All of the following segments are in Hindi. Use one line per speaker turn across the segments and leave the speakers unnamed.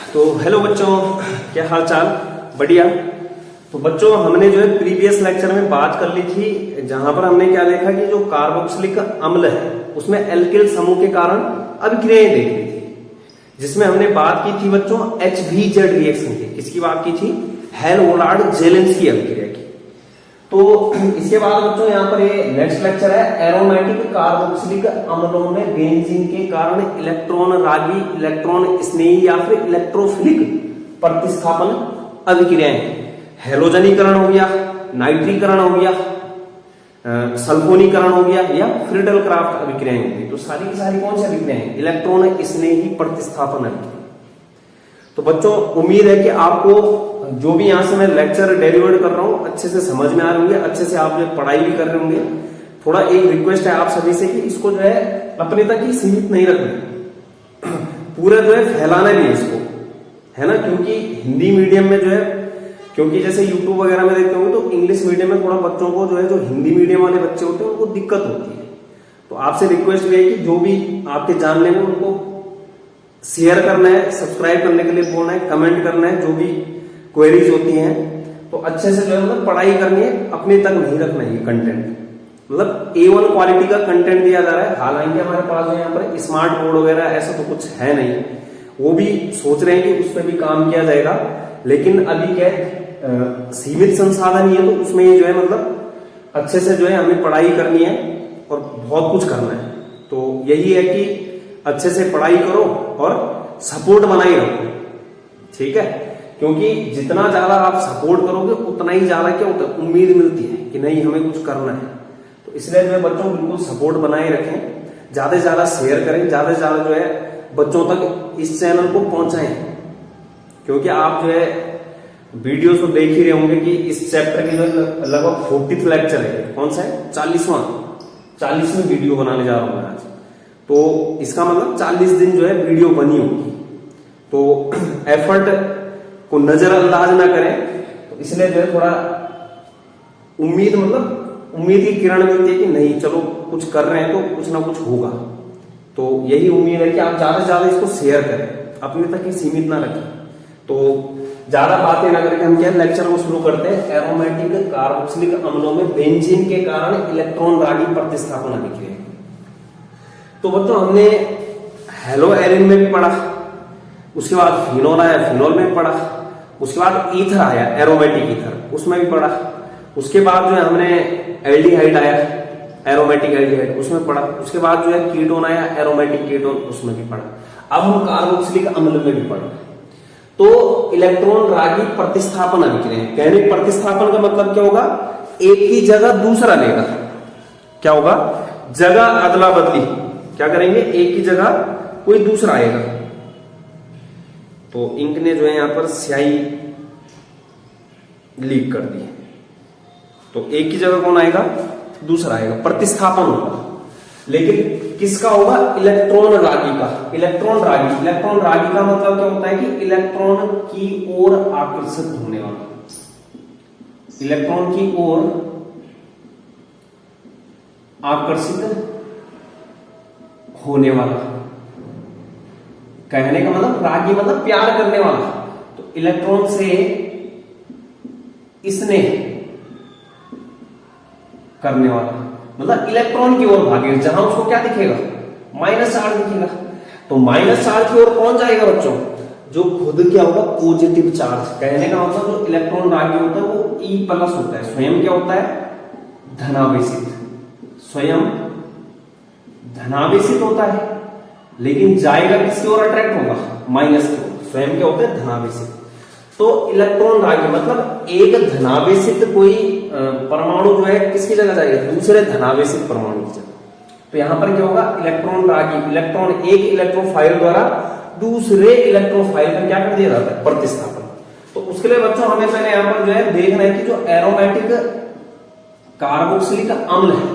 तो हेलो बच्चों, क्या हाल चाल? बढ़िया। तो बच्चों, हमने जो है प्रीवियस लेक्चर में बात कर ली थी, जहां पर हमने क्या देखा कि जो कार्बोक्सिलिक अम्ल है उसमें एल्किल समूह के कारण अभिक्रियाएं देख ली थी, जिसमें हमने बात की थी बच्चों HVZ रिएक्शन की। किसकी बात की थी? हेल-वोलार्ड जेलेंस्की अभिक्रिया की। तो इसके बाद बच्चों यहाँ पर ये नेक्स्ट लेक्चर है एरोमेटिक कार्बोक्सिलिक अम्लों में बेंजीन के कारण इलेक्ट्रॉन रागी, इलेक्ट्रॉन स्नेही या फिर इलेक्ट्रोफिलिक प्रतिस्थापन अभिक्रियाएं। हेलोजनीकरण हो गया, नाइट्रीकरण हो गया, सल्फोनीकरण हो गया या फ्रिडल क्राफ्ट अभिक्रियाएं होगी। तो सारी की सारी कौन सी अभिक्रियाएं? इलेक्ट्रॉन स्नेही प्रतिस्थापन अभिक्रिया। तो बच्चों, उम्मीद है कि आपको जो भी यहां से मैं लेक्चर डेलीवर कर रहा हूं अच्छे से समझ में आ रहे होंगे, अच्छे से आप जो पढ़ाई भी कर रहे होंगे। थोड़ा एक रिक्वेस्ट है आप सभी से कि इसको जो है अपने तक ही सीमित नहीं रखना, पूरा जो है फैलाना भी है इसको, है ना। क्योंकि हिंदी मीडियम में जो है, क्योंकि जैसे यूट्यूब वगैरह में देखते होंगे तो इंग्लिश मीडियम में थोड़ा बच्चों को जो है, जो हिंदी मीडियम वाले बच्चे होते हैं उनको दिक्कत होती है। तो आपसे रिक्वेस्ट ये है कि जो भी आपके जानने में उनको शेयर करना है, सब्सक्राइब करने के लिए बोलना है, कमेंट करना है, जो भी क्वेरीज होती हैं तो अच्छे से जो है मतलब पढ़ाई करनी है, अपने तक नहीं रखना है। ये कंटेंट मतलब A1 क्वालिटी का कंटेंट दिया जा रहा है। हालांकि हमारे पास यहाँ पर स्मार्ट बोर्ड वगैरह ऐसा तो कुछ है नहीं, वो भी सोच रहे हैं कि उस पर भी काम किया जाएगा, लेकिन अभी क्या सीमित संसाधन ही है, तो उसमें जो है मतलब अच्छे से जो है हमें पढ़ाई करनी है और बहुत कुछ करना है। तो यही है कि अच्छे से पढ़ाई करो और सपोर्ट बनाए रखो, ठीक है। क्योंकि जितना ज्यादा आप सपोर्ट करोगे उतना ही ज्यादा क्या होता है, उम्मीद मिलती है कि नहीं हमें कुछ करना है। तो इसलिए जो है बच्चों बिल्कुल सपोर्ट बनाए रखें, ज्यादा से ज्यादा शेयर करें, ज्यादा से ज्यादा जो है बच्चों तक इस चैनल को पहुंचाएं। क्योंकि आप जो है वीडियो तो देख ही रहे होंगे कि इस चैप्टर की जो लगभग 40th लेक्चर है। कौन सा है? 40वीं वीडियो बनाने जा रहा हूं मैं आज। तो इसका मतलब 40 दिन जो है वीडियो बनी होगी। तो एफर्ट को नजरअंदाज ना करें। तो इसलिए जो है थोड़ा उम्मीद की किरण मिलती है कि नहीं चलो कुछ कर रहे हैं तो कुछ ना कुछ होगा। तो यही उम्मीद है कि आप ज्यादा से ज्यादा इसको शेयर करें, अपने तक ही सीमित ना रखें। तो ज्यादा बातें ना करके हम क्या लेक्चर को शुरू करते हैं। एरोमेटिक कार्बोक्सिलिक अम्लों में बेंजीन के कारण इलेक्ट्रॉन रागी प्रतिस्थापन अभिक्रिया। तो बच्चों हमने हेलो एरिन में भी पढ़ा, उसके बाद फिनोल आया, फिनोल में पढ़ा, उसके बाद ईथर आया, एरोमेटिक ईथर, उसमें भी पढ़ा। उसके बाद जो है हमने एल्डिहाइड आया, एरोमेटिक एल्डिहाइड, उसमें पढ़ा। उसके बाद जो है कीटोन आया, एरोमेटिक कीटोन, उसमें भी पढ़ा। अब हम कार्बोक्सिलिक अम्ल में भी पढ़ा। तो इलेक्ट्रॉन रागी प्रतिस्थापन अभिक्रिया। कहने प्रतिस्थापन का मतलब क्या होगा? एक की जगह दूसरा लेगा। क्या होगा? जगह अदला बदली। क्या करेंगे? एक की जगह कोई दूसरा आएगा। तो इंक ने जो है यहां पर स्याही लीक कर दी है। तो एक की जगह कौन आएगा? दूसरा आएगा, प्रतिस्थापन होगा। लेकिन किसका होगा? इलेक्ट्रॉन रागी का। इलेक्ट्रॉन रागी का मतलब क्या होता है कि इलेक्ट्रॉन की ओर आकर्षित होने वाला, इलेक्ट्रॉन की ओर आकर्षित होने वाला। कहने का मतलब रागी मतलब प्यार करने वाला। तो इलेक्ट्रॉन से स्नेह करने वाला मतलब इलेक्ट्रॉन की ओर भागेगा, जहां उसको क्या दिखेगा? माइनस चार्ज दिखेगा। तो माइनस चार्ज की ओर कौन जाएगा बच्चों? जो खुद क्या होगा? Positive charge. कहने का मतलब जो इलेक्ट्रॉन रागी होता है वो E+ होता है। स्वयं क्या होता है? धनावेशित। स्वयं धनावेशित होता है, लेकिन जाएगा किसकी ओर? अट्रैक्ट होगा माइनस की ओर। स्वयं क्या होता है? धनावेशित। तो इलेक्ट्रॉन रागी मतलब एक धनावेशित कोई परमाणु जो है किसकी जगह जाएगा? दूसरे धनावेशित परमाणु की जगह। तो यहां पर क्या होगा? इलेक्ट्रॉन रागी, इलेक्ट्रॉन एक इलेक्ट्रोफाइल द्वारा दूसरे इलेक्ट्रोफाइल पर क्या कर दिया जाता है? प्रतिस्थापन। तो उसके लिए बच्चों हमें पहले यहां पर जो है देखना है कि जो एरोमेटिक कार्बोक्सिलिक अम्ल है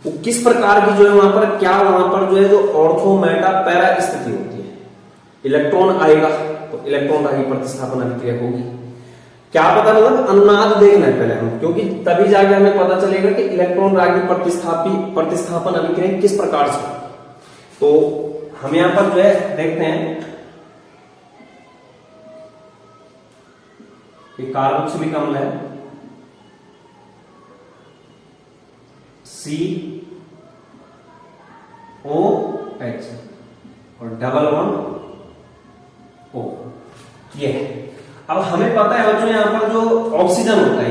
वो किस प्रकार की जो है वहां पर क्या, वहां पर जो है जो ऑर्थो मेटा पैरा स्थिति होती है। इलेक्ट्रॉन आएगा तो इलेक्ट्रॉन रागी प्रतिस्थापन अभिक्रिया होगी। क्या पता मतलब अनुनाद देखना है पहले हम, क्योंकि तभी जाके हमें पता चलेगा कि इलेक्ट्रॉन रागी प्रतिस्थापन अभिक्रिया किस प्रकार से। तो हम यहां पर जो है देखते हैं ये कार्बोक्सिलिक अम्ल है COH और डबल बॉन्ड O, ये है। अब हमें पता है बच्चों यहां पर जो ऑक्सीजन होता है,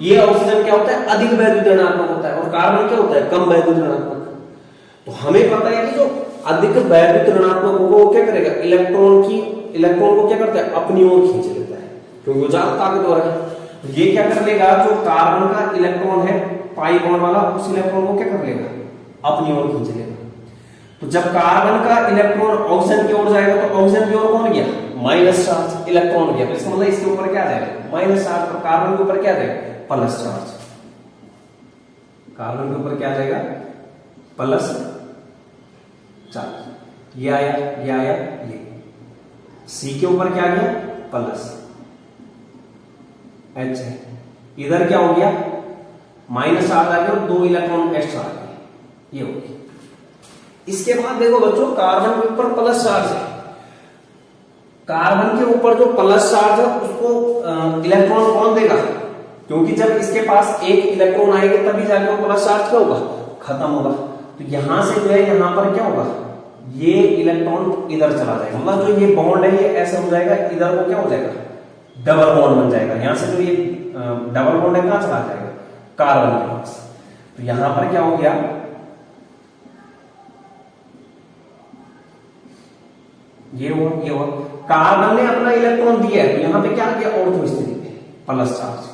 ये ऑक्सीजन क्या होता है, अधिक वैद्युत ऋणात्मक होता है, और कार्बन क्या होता है, कम वैद्युत ऋणात्मक। तो हमें पता है कि जो अधिक वैद्युत ऋणात्मक होगा वो क्या करेगा, इलेक्ट्रॉन को क्या करता है, अपनी ओर खींच लेता है, क्योंकि वो ज्यादा ताकतवर है। ये क्या कर लेगा, जो कार्बन का इलेक्ट्रॉन है पाई बॉन्ड वाला, उस इलेक्ट्रॉन को क्या कर लेगा, अपनी ओर खींच लेगा। तो जब कार्बन का इलेक्ट्रॉन ऑक्सीजन की ओर जाएगा तो ऑक्सीजन की ओर कौन गया, माइनस चार्ज इलेक्ट्रॉन गया, तो इसका मतलब इसके ऊपर क्या जाएगा, माइनस चार्ज, और कार्बन के ऊपर क्या जाएगा, प्लस चार्ज। कार्बन के ऊपर क्या जाएगा, प्लस चार्ज। ये आया, ये सी के ऊपर क्या गया, प्लस एच है, इधर क्या हो गया, माइनस चार्ज आ गया और 2 इलेक्ट्रॉन एक्स्ट्रा आ गए, ये हो गया। इसके बाद देखो बच्चों, कार्बन के ऊपर प्लस चार्ज है, कार्बन के ऊपर जो प्लस चार्ज है उसको इलेक्ट्रॉन कौन देगा, क्योंकि जब इसके पास एक इलेक्ट्रॉन आएगा तभी जाके वो प्लस चार्ज क्या होगा, खत्म होगा। तो यहां से जो है यहां पर क्या होगा, ये इलेक्ट्रॉन इधर चला जाएगा, मतलब जो ये बॉन्ड है ये ऐसा हो जाएगा, इधर को क्या हो जाएगा, डबल बॉन्ड बन जाएगा। यहां से जो ये डबल बॉन्ड है कहां चला जाएगा, कार्बन के पास। तो यहां पर क्या हो गया, ये हुआ, कार्बन ने अपना इलेक्ट्रॉन दिया है, तो यहां पे क्या किया, ऑर्थो स्थिति पे प्लस चार्ज,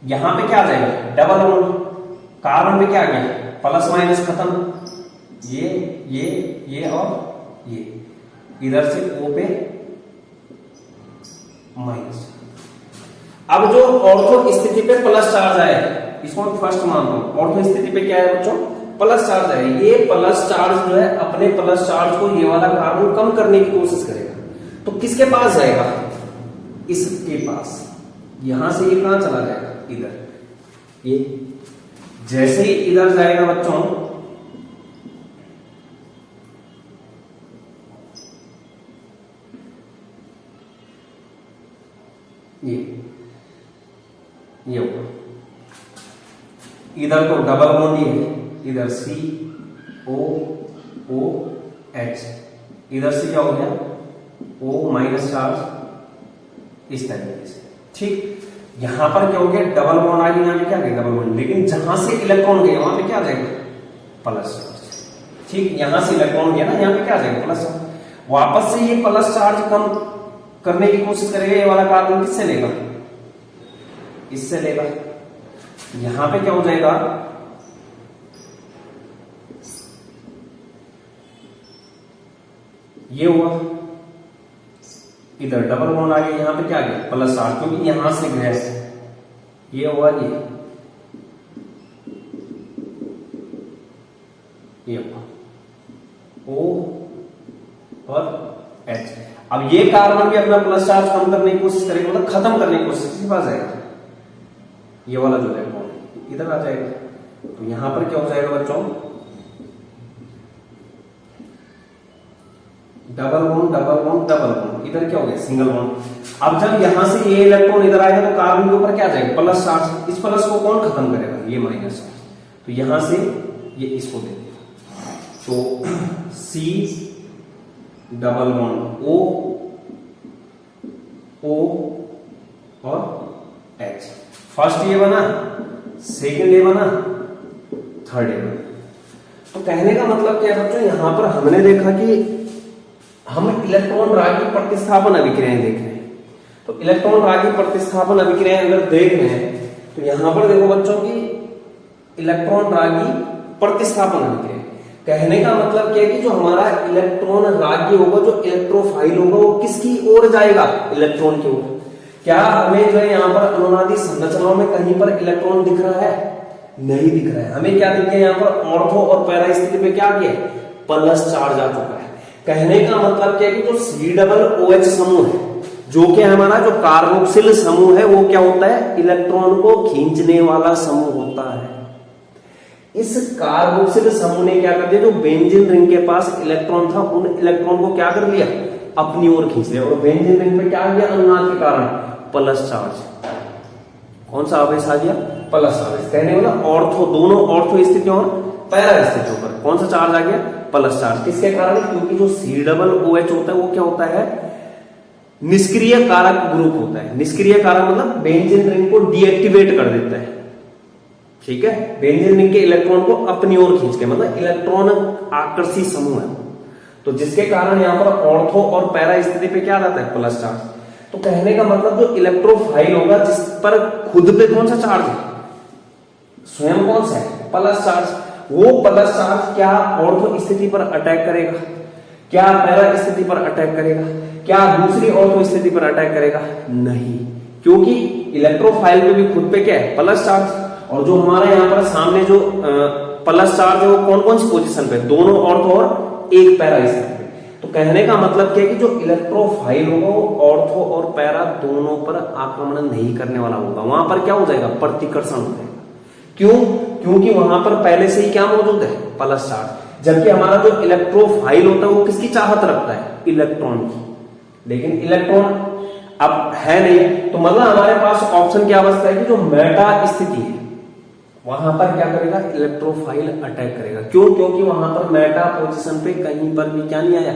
यहां पे क्या आ जाएगा, डबल बॉन्ड, कार्बन पे क्या गया, प्लस माइनस खत्म, ये और ये, इधर से O पे माइनस। अब जो ऑर्थो स्थिति पे प्लस चार्ज आया है, इसको मैं फर्स्ट मानता हूं, ऑर्थो स्थिति पे क्या है बच्चों, प्लस चार्ज है। ये प्लस चार्ज जो है अपने प्लस चार्ज को ये वाला कार्बन कम करने की कोशिश करेगा, तो किसके पास जाएगा, इसके पास। यहां से ये कहां चला जाएगा, इधर। ये जैसे ही इधर जाएगा बच्चों, ये होगा, इधर तो डबल बॉन्ड ही है, इधर COOH, इधर से क्या हो गया, O माइनस चार्ज, इस तरीके से, ठीक। यहां पर क्या हो गया, डबल बॉन्ड आ गया, यहां पे क्या गया, डबल बॉन्ड, लेकिन जहां से इलेक्ट्रॉन गया वहां पे क्या जाएगा, प्लस चार्ज, ठीक। यहां से इलेक्ट्रॉन गया ना, यहां पे क्या जाएगा, प्लस चार्ज। वापस से ये प्लस चार्ज कम करने की कोशिश करेगा, ये वाला कार्बन किससे लेगा, इससे लेगा। यहां पे क्या हो जाएगा, ये हुआ, इधर डबल बॉन्ड आ गया, यहां पे क्या गया, प्लस चार्ज, क्योंकि यहां से गया, ये हुआ, ये हुआ, O और H। अब ये कार्बन भी अपना प्लस चार्ज कम करने की कोशिश करेगा, मतलब खत्म करने की कोशिश, किसके पास जाएगा, ये वाला जो इलेक्ट्रॉन इधर आ जाएगा। तो यहां पर क्या हो जाएगा बच्चों, डबल बॉन्ड, इधर क्या हो गया, सिंगल बॉन्ड। अब जब यहां से ये इलेक्ट्रॉन इधर आएगा तो कार्बन के ऊपर क्या जाएगा, प्लस चार्ज, इस प्लस को कौन खत्म करेगा, ये माइनस चार्ज। तो यहां से ये इसको दे देगा, तो C डबल बॉन्ड O और H। फर्स्ट ये बना, सेकंड ये बना, थर्ड ये बना। तो कहने का मतलब क्या है बच्चों, यहां पर हमने देखा कि हम इलेक्ट्रॉन रागी प्रतिस्थापन अभिक्रियाएं देख रहे हैं। तो इलेक्ट्रॉन रागी प्रतिस्थापन अभिक्रियाएं अगर देख रहे हैं तो यहां पर देखो बच्चों की इलेक्ट्रॉन रागी प्रतिस्थापन अभिक्रिया। कहने का मतलब क्या है कि जो हमारा इलेक्ट्रॉन रागी होगा, जो इलेक्ट्रोफाइल होगा, वो किसकी ओर जाएगा, इलेक्ट्रॉन की ओर। क्या हमें जो है यहाँ पर अनुनादी संरचनाओं में कहीं पर इलेक्ट्रॉन दिख रहा है, नहीं दिख रहा है। हमें क्या दिख गया यहाँ पर, ऑर्थो और पैरा स्थिति पे क्या किया, प्लस चार्ज आ चुका है। कहने का मतलब क्या है कि जो COOH समूह है, जो कि हमारा जो कार्बोक्सिल समूह है, वो क्या होता है, इलेक्ट्रॉन को खींचने वाला समूह होता है। इस कार्बोक्सिल समूह ने क्या कर दिया, जो बेंजीन रिंग के पास इलेक्ट्रॉन था, उन इलेक्ट्रॉन को क्या कर लिया, अपनी ओर खींच लिया। और बेंजीन रिंग पे क्या आ गया, अनुनाद के कारण प्लस चार्ज। कौन सा आवेश आ गया? प्लस आवेश। कहने वाला ऑर्थो, दोनों ऑर्थो स्थितियों और पैरा स्थितियों पर कौन सा चार्ज आ गया? Plus charge. किसके कारण? क्योंकि जो C OH होता है वो क्या होता है? निष्क्रिय कारक ग्रुप होता है। निष्क्रिय कारक मतलब बेंजीन रिंग को डीएक्टिवेट कर देता है, ठीक है, बेंजीन रिंग के इलेक्ट्रॉन को अपनी ओर खींच के, मतलब इलेक्ट्रॉन आकर्षी समूह है, तो जिसके कारण यहां पर ऑर्थो और पैरा स्थिति पे क्या रहता है? Plus charge. तो कहने का मतलब जो इलेक्ट्रोफाइल होगा जिस पर खुद पे कौन सा चार्ज है? स्वयं कौन सा है? Plus charge. वो प्लस चार्ज क्या ऑर्थो स्थिति पर अटैक करेगा? क्या पैरा स्थिति पर अटैक करेगा? क्या दूसरी ऑर्थो स्थिति पर अटैक करेगा? नहीं, क्योंकि इलेक्ट्रोफाइल पे भी खुद पे क्या है? Plus charge. और जो हमारा यहाँ पर सामने जो प्लस चार्ज है वो कौन कौन सी पोजीशन पे? दोनों ऑर्थो और एक पैरा स्थिति पे। तो कहने का मतलब क्या है कि जो इलेक्ट्रोफाइल होगा वो ऑर्थो और पैरा दोनों पर आक्रमण नहीं करने वाला होगा। वहां पर क्या हो जाएगा? प्रतिकर्षण हो जाएगा। क्यों? क्योंकि वहां पर पहले से ही क्या मौजूद है? Plus charge. जबकि हमारा जो इलेक्ट्रोफाइल होता है वो किसकी चाहत रखता है? इलेक्ट्रॉन की। लेकिन इलेक्ट्रॉन अब है नहीं, तो मतलब हमारे पास ऑप्शन क्या बचता है कि जो मेटा स्थिति है वहां पर क्या करेगा? इलेक्ट्रोफाइल अटैक करेगा। क्यों? क्योंकि वहां पर मेटा पोजीशन पे कहीं पर भी क्या नहीं आया?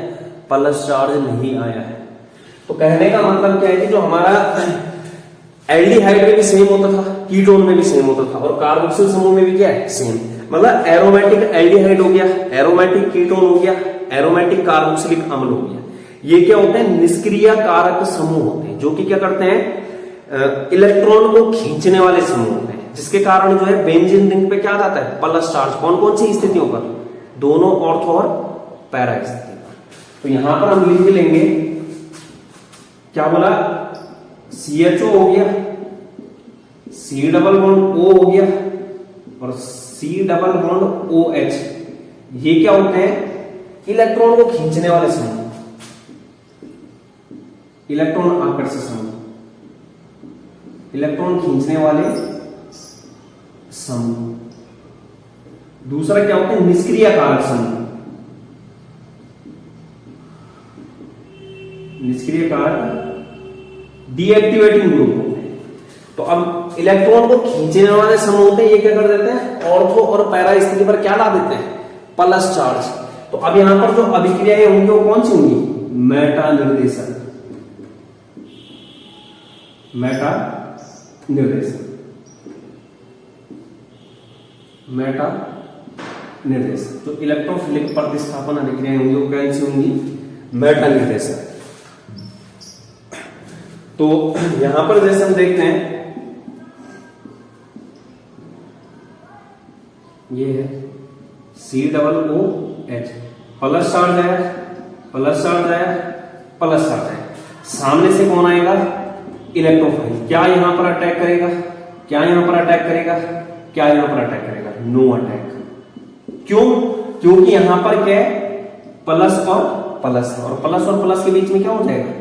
प्लस चार्ज नहीं आया है। तो कहने का मतलब क्या है कि जो हमारा एल्डिहाइड में भी सेम होता था, कीटोन में भी सेम होता था, और कार्बोक्सिल समूह में भी क्या है? सेम। मतलब एरोमेटिक एल्डिहाइड हो गया, एरोमेटिक कीटोन हो गया, एरोमेटिक कार्बोक्सिलिक अम्ल हो गया। ये क्या होते हैं? निष्क्रिय कारक समूह होते हैं, जो कि क्या करते हैं? इलेक्ट्रॉन को खींचने वाले समूह होते हैं, जिसके कारण जो है बेंजीन रिंग पे क्या आता है? Plus charge. कौन कौन सी स्थितियों पर? दोनों ऑर्थो और पैरा स्थिति पर। तो यहां पर हम लिख लेंगे, क्या बोला? CHO हो गया, C डबल बॉन्ड O हो गया, और C डबल बॉन्ड OH। ये क्या होते हैं? इलेक्ट्रॉन को खींचने वाले समूह, इलेक्ट्रॉन आकर्षक समूह, इलेक्ट्रॉन खींचने वाले समूह। दूसरा क्या होते हैं? निष्क्रिय कारक समूह, निष्क्रिय कारक डीएक्टिवेटिंग ग्रुप होते हैं। तो अब इलेक्ट्रॉन को खींचने वाले समूह होते हैं, ये क्या कर देते हैं? ऑर्थो और पैरा स्थिति पर क्या ला देते हैं? Plus charge. तो अब यहां पर जो अभिक्रियाएं होंगी वो कौन सी होंगी? मेटा निर्देशक, मेटा निर्देशक, मेटा निर्देशक। जो इलेक्ट्रोफिलिक प्रतिस्थापन अभिक्रियाएं होंगी वो कौन सी होंगी? मेटा निर्देशक। तो यहां पर जैसे हम देखते हैं, ये है COOH, प्लस चार्ज है, प्लस चार्ज है, प्लस चार्ज है। सामने से कौन आएगा? इलेक्ट्रोफाइल। क्या यहां पर अटैक करेगा? क्या यहां पर अटैक करेगा? क्या यहां पर अटैक करेगा? No attack. क्यों? क्योंकि यहां पर क्या है? प्लस और प्लस, और प्लस और प्लस के बीच में क्या हो जाएगा?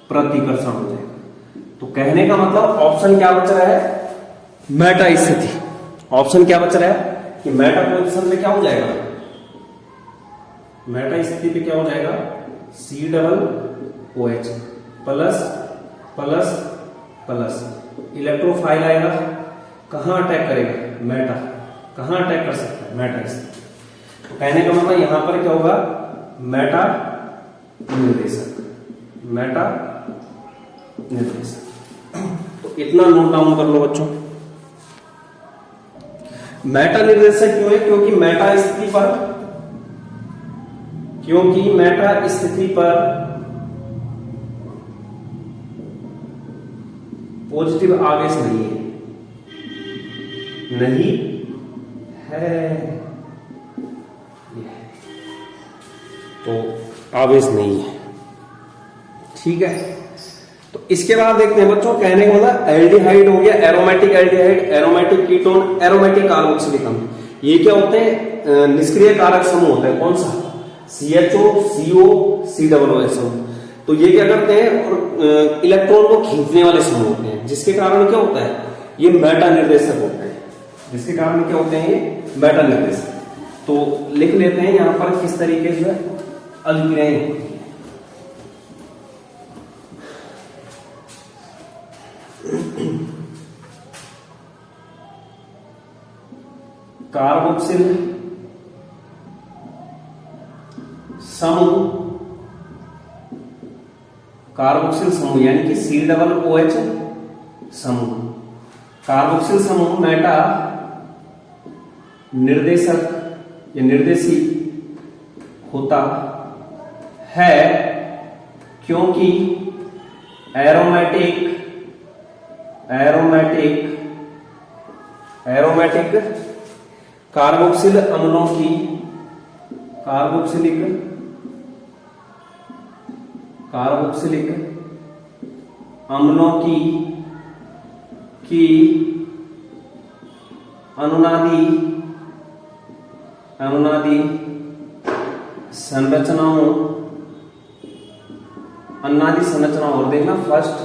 प्रतिकर्षण हो जाएगा। तो कहने का मतलब ऑप्शन क्या बच रहा है? मेटा स्थिति। ऑप्शन क्या बच रहा है कि मेटा पोजीशन पे क्या हो जाएगा? मेटा स्थिति पे क्या हो जाएगा? COOH plus plus plus. Electrophile आएगा, कहां अटैक करेगा? मेटा। कहां अटैक कर सकता है? मेटा स्थिति। तो कहने का मतलब यहां पर क्या होगा? मेटा निर्देशक, मेटा निर्देशक। तो इतना नोट डाउन कर लो बच्चों। मेटा निर्देशक क्यों है? क्योंकि मेटा स्थिति पर, क्योंकि मेटा स्थिति पर पॉजिटिव आवेश नहीं है, नहीं है, तो आवेश नहीं है, ठीक है। तो इसके बाद देखते हैं बच्चों, कहने का मतलब एल्डिहाइड हो गया, aromatic aldehyde, aromatic ketone, aromatic carboxylic अम्ल। ये क्या होते हैं? निष्क्रिय कारक समूह होते हैं। कौन सा? CHO, CO, COOH। तो ये क्या करते हैं? इलेक्ट्रॉन को खींचने वाले समूह होते हैं, जिसके कारण क्या होता है? ये मेटा निर्देशक होते हैं, जिसके कारण क्या होते हैं? ये मेटा निर्देशक। तो लिख लेते हैं यहां पर किस तरीके से अभिक्रियाएं होती है। समूह यानी कि COOH समूह। कार्बोक्सिल समूह मेटा निर्देशक या निर्देशी होता है क्योंकि एरोमेटिक कार्बोक्सिल अम्लों की कार्बोक्सिलिक अम्लों की अनुनादी संरचनाओं, अनुनादी संरचनाओं, और देखना फर्स्ट,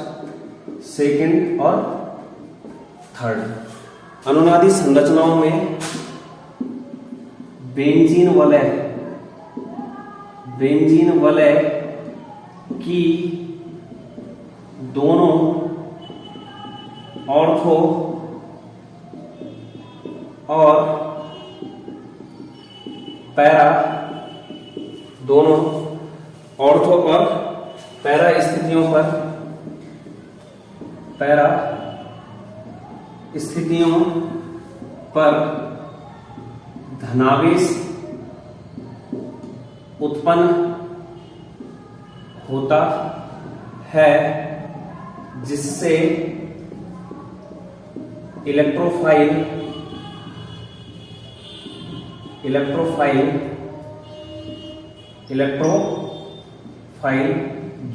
सेकंड और थर्ड, अनुनादी संरचनाओं में बेंजीन वलय की दोनों ऑर्थो और पैरा, दोनों ऑर्थो और पैरा स्थितियों पर धनावेश उत्पन्न होता है जिससे इलेक्ट्रोफाइल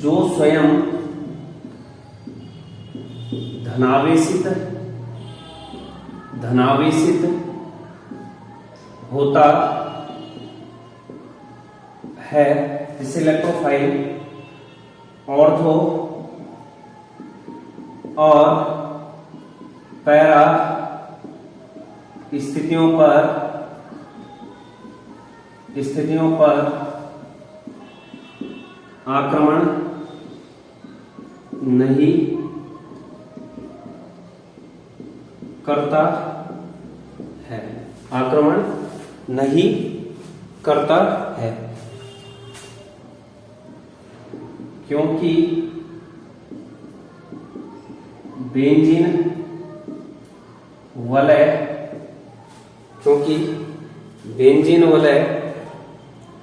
जो स्वयं धनावेशित होता है, जिससे इलेक्ट्रोफाइल ऑर्थो और पैरा स्थितियों पर आक्रमण नहीं करता है, क्योंकि बेंजीन वलय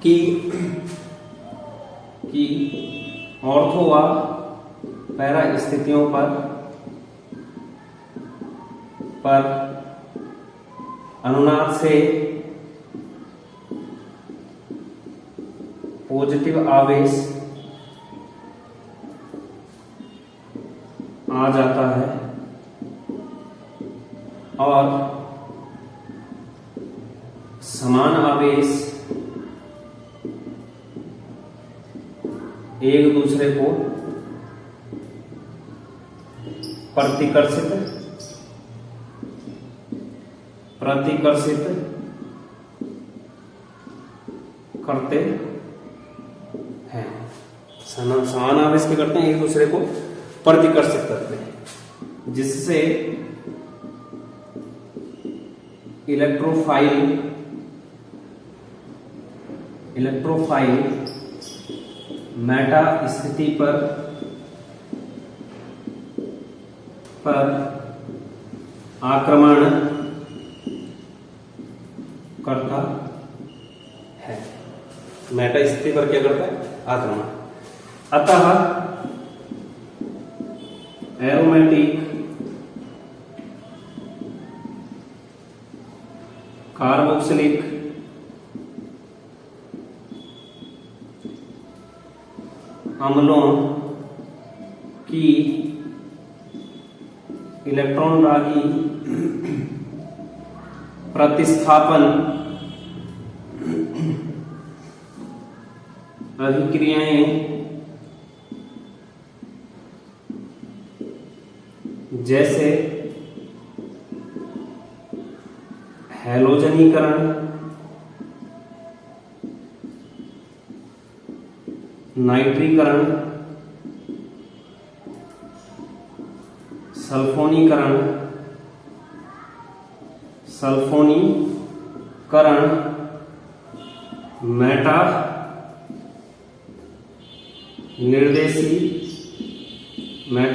की ऑर्थो व पैरा स्थितियों पर अनुनाद से पॉजिटिव आवेश आ जाता है और समान आवेश एक दूसरे को प्रतिकर्षित करते हैं। समान आवेश के करते हैं, एक दूसरे को प्रतिकर्षित करते हैं, जिससे इलेक्ट्रोफाइल मेटा स्थिति पर आक्रमण करता है। मेटा स्थिति पर क्या करता है? आक्रमण। अतः एरोमेटिक कार्बोक्सिलिक अम्लों की इलेक्ट्रॉनरागी प्रतिस्थापन अभिक्रियाएं जैसे हैलोजनीकरण, नाइट्रीकरण, सल्फोनीकरण करण मेटा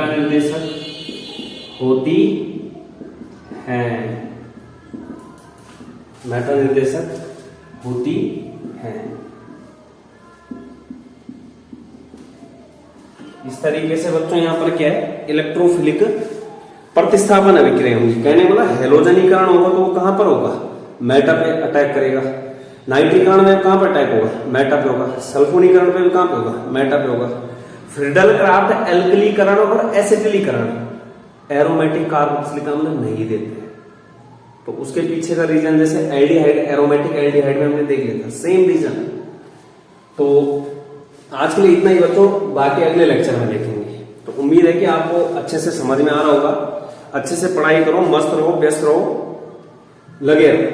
निर्देशक होती है, मेटा निर्देशक होती है। इस तरीके से बच्चों यहां पर क्या है, इलेक्ट्रोफिलिक प्रतिस्थापन अभिक्रिया होगी। कहने वाला हेलोजनीकरण होगा तो वो कहां पर होगा, मेटा पे अटैक करेगा। नाइट्रीकरण में कहां पर अटैक होगा, मेटा पे होगा। सल्फोनीकरण पे भी कहां पे होगा, मेटा पे होगा। फ्रीडल क्राफ्ट एल्कलीकरण और एसिटिलीकरण एरोमेटिक कार्बोक्सिलिक अम्ल नहीं देते हैं। तो उसके पीछे का रीजन जैसे एल्डिहाइड, एरोमेटिक एल्डिहाइड में हमने देख लिया था, सेम रीजन। तो आज के लिए इतना ही बच्चों, बाकी अगले लेक्चर में देखेंगे। तो उम्मीद है कि आपको अच्छे से समझ में आ रहा होगा। अच्छे से पढ़ाई करो, मस्त रहो, व्यस्त रहो, लगे रहो।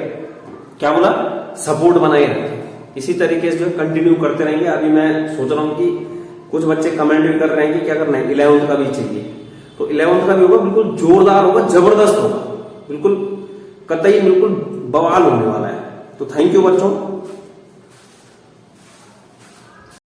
क्या बोला, सपोर्ट बनाए रखें। इसी तरीके से जो कंटिन्यू करते रहेंगे। अभी मैं सोच रहा हूं कि कुछ बच्चे कमेंट भी कर रहे हैं कि क्या करना है, 11th का भी चाहिए। तो 11th का भी होगा, बिल्कुल जोरदार होगा, जबरदस्त होगा, बिल्कुल कतई बिल्कुल बवाल होने वाला है। तो थैंक यू बच्चों।